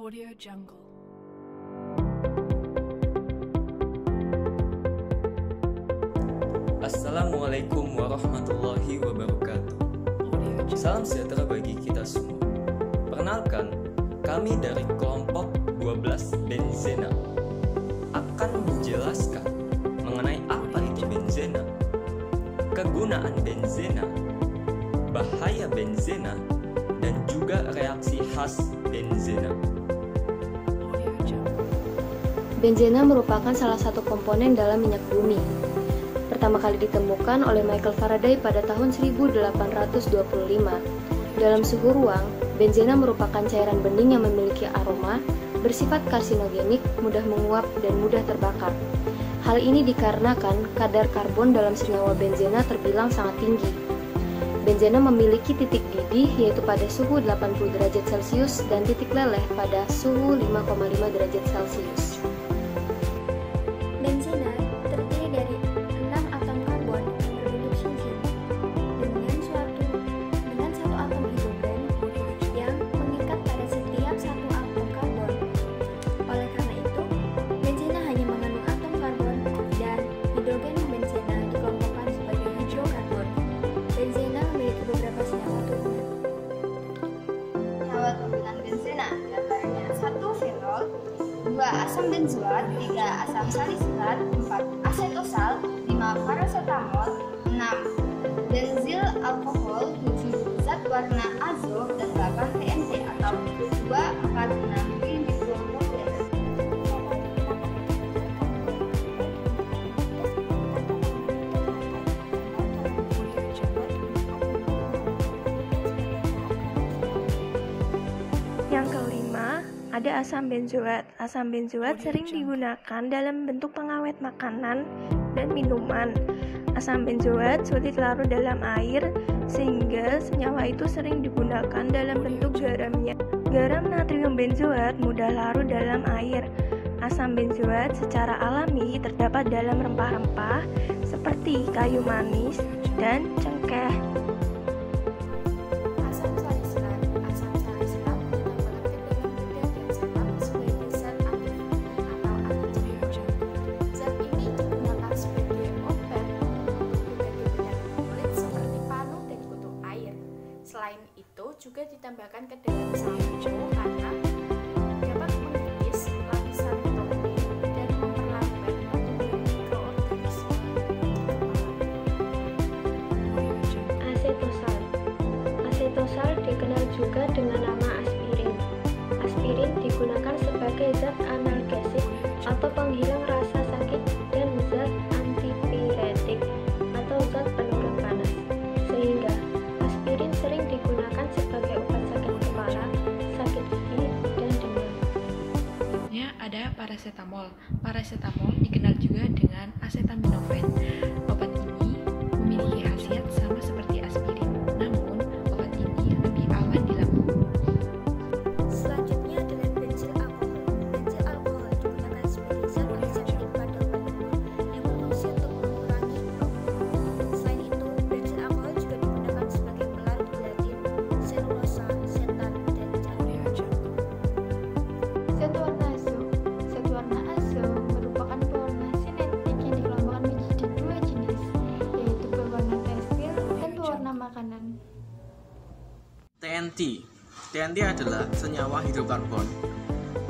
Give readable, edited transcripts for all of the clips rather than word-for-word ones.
Audio Jungle. Assalamualaikum warahmatullahi wabarakatuh. Salam sejahtera bagi kita semua. Perkenalkan, kami dari kelompok 12 benzena akan menjelaskan mengenai apa itu benzena, kegunaan benzena, bahaya benzena, dan juga reaksi khas benzena. Benzena merupakan salah satu komponen dalam minyak bumi. Pertama kali ditemukan oleh Michael Faraday pada tahun 1825. Dalam suhu ruang, benzena merupakan cairan bening yang memiliki aroma, bersifat karsinogenik, mudah menguap, dan mudah terbakar. Hal ini dikarenakan kadar karbon dalam senyawa benzena terbilang sangat tinggi. Benzena memiliki titik didih yaitu pada suhu 80 derajat Celcius dan titik leleh pada suhu 5,5 derajat Celcius. Benzena terdiri dari 6 atom karbon yang berbentuk cincin dengan satu atom hidrogen yang mengikat pada setiap satu atom karbon. Oleh karena itu, benzena hanya mengandung atom karbon dan hidrogen. Benzena dikelompokkan sebagai hidrokarbon. Benzena memiliki beberapa senyawa turbulen. Senyawa turbulen benzena diantaranya 1 fenol, 2 asam benzoat, 3 asam salisilat, 4 asetosal, 5 paracetamol, 6 benzil alkohol, 7 zat warna azo, dan 8 TNT atau 2,4,6 trinitrotoluene. Yang kelima, ada asam benzoat. Asam benzoat sering digunakan dalam bentuk pengawet makanan dan minuman. Asam benzoat sulit larut dalam air, sehingga senyawa itu sering digunakan dalam bentuk garamnya. Garam natrium benzoat mudah larut dalam air. Asam benzoat secara alami terdapat dalam rempah-rempah seperti kayu manis dan cengkeh. Asam salisilat ditambahkan ke dalam bedah dan saraf sebagai zat aktif atau antigen. Zat ini digunakan sebagai obat untuk berbagai penyakit kulit seperti panu dan kutu air. Selain itu juga ditambahkan ke dalam sampo karena dapat mengikis lapisan topping dan memperlambat pertumbuhan mikroorganisme. Asetosal. Asetosal dikenal juga dengan nama aspirin. Aspirin digunakan sebagai zat analgesik atau penghilang rasa sakit dan zat antipiretik atau zat penurun panas. Sehingga aspirin sering digunakan sebagai obat sakit kepala, sakit gigi, dan demam. Selanjutnya ada paracetamol. Paracetamol dikenal juga dengan acetaminophen. Obat ini memiliki khasiat sama seperti aspirin, namun obat ini lebih aman di lambung. Selanjutnya adalah benzil alkohol. Benzil alkohol digunakan sebagai zat antiseptik pada obat yang berfungsi untuk mengurangi rokok. Selain itu, benzil alkohol juga digunakan sebagai pelarut gelatin, selulosa, setan, dan jamu. Zat warna azo. Zat warna azo merupakan pewarna sintetik yang dikelompokkan menjadi 2 jenis, yaitu pewarna tekstil dan pewarna makanan. TNT. TNT adalah senyawa hidrokarbon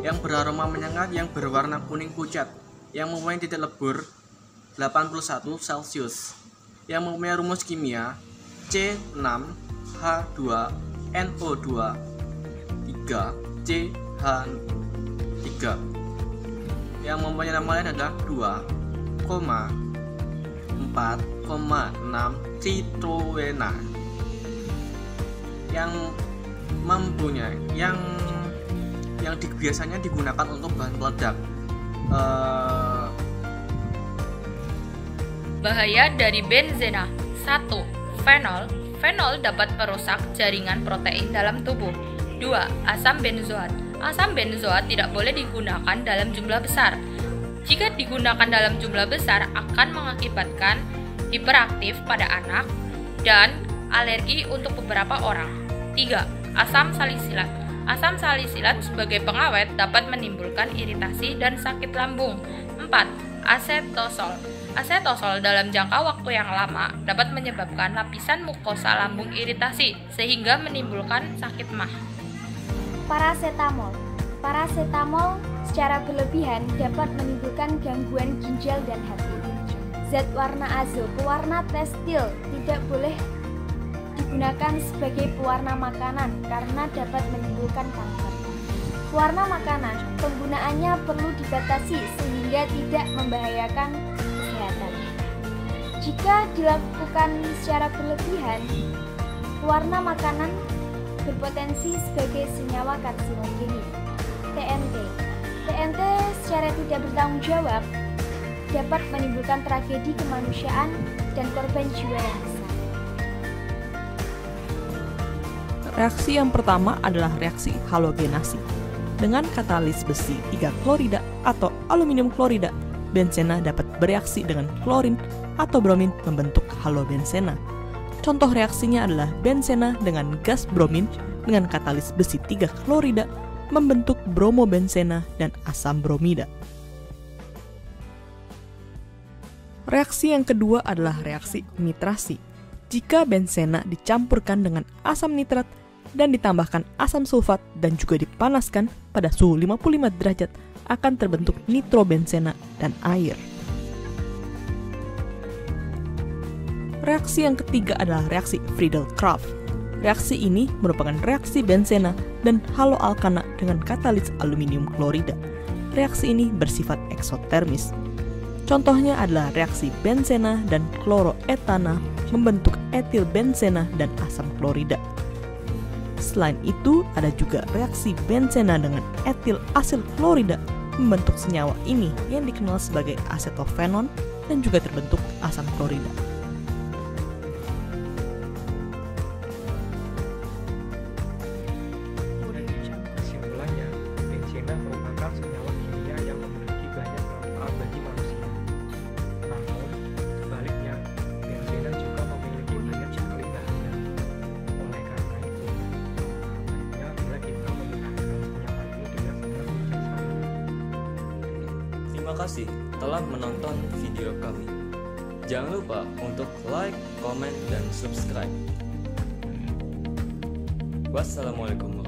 yang beraroma menyengat yang berwarna kuning pucat yang mempunyai titik lebur 81 Celcius yang mempunyai rumus kimia C6H2NO2 3CH3 yang mempunyai nama lain adalah 2,4,6 trinitrotoluene yang biasanya digunakan untuk bahan peledak. Bahaya dari benzena. 1. Fenol. Fenol dapat merusak jaringan protein dalam tubuh. 2. Asam benzoat. Asam benzoat tidak boleh digunakan dalam jumlah besar. Jika digunakan dalam jumlah besar akan mengakibatkan hiperaktif pada anak dan alergi untuk beberapa orang. 3. Asam salisilat. Asam salisilat sebagai pengawet dapat menimbulkan iritasi dan sakit lambung. 4. Asetosol. Asetosol dalam jangka waktu yang lama dapat menyebabkan lapisan mukosa lambung iritasi sehingga menimbulkan sakit mah. Parasetamol. Parasetamol secara berlebihan dapat menimbulkan gangguan ginjal dan hati. Zat warna azo pewarna tekstil tidak boleh digunakan sebagai pewarna makanan karena dapat menimbulkan kanker. Pewarna makanan penggunaannya perlu dibatasi sehingga tidak membahayakan kesehatan. Jika dilakukan secara berlebihan, pewarna makanan berpotensi sebagai senyawa karsinogenik. TNT. TNT secara tidak bertanggung jawab dapat menimbulkan tragedi kemanusiaan dan korban jiwa yang besar. Reaksi yang pertama adalah reaksi halogenasi. Dengan katalis besi 3 klorida atau aluminium klorida, benzena dapat bereaksi dengan klorin atau bromin membentuk halobenzena. Contoh reaksinya adalah benzena dengan gas bromin dengan katalis besi 3 klorida membentuk bromobenzena dan asam bromida. Reaksi yang kedua adalah reaksi nitrasi. Jika benzena dicampurkan dengan asam nitrat dan ditambahkan asam sulfat dan juga dipanaskan pada suhu 55 derajat, akan terbentuk nitrobenzena dan air. Reaksi yang ketiga adalah reaksi Friedel-Crafts. Reaksi ini merupakan reaksi benzena dan haloalkana dengan katalis aluminium klorida. Reaksi ini bersifat eksotermis. Contohnya adalah reaksi benzena dan kloroetana membentuk etil benzena dan asam klorida. Selain itu, ada juga reaksi benzena dengan etil asil klorida membentuk senyawa ini yang dikenal sebagai asetofenon dan juga terbentuk asam klorida. Kesimpulannya, benzena merupakan senyawa kimia yang memiliki banyak manfaat bagi manusia. Namun, sebaliknya, benzena juga memiliki banyak sekali bahaya. Oleh karena itu, sebaiknya bila kita menggunakan senyawa ini dengan benar bijaksana. Terima kasih telah menonton video kami. Jangan lupa untuk like, komen, dan subscribe. Wassalamualaikum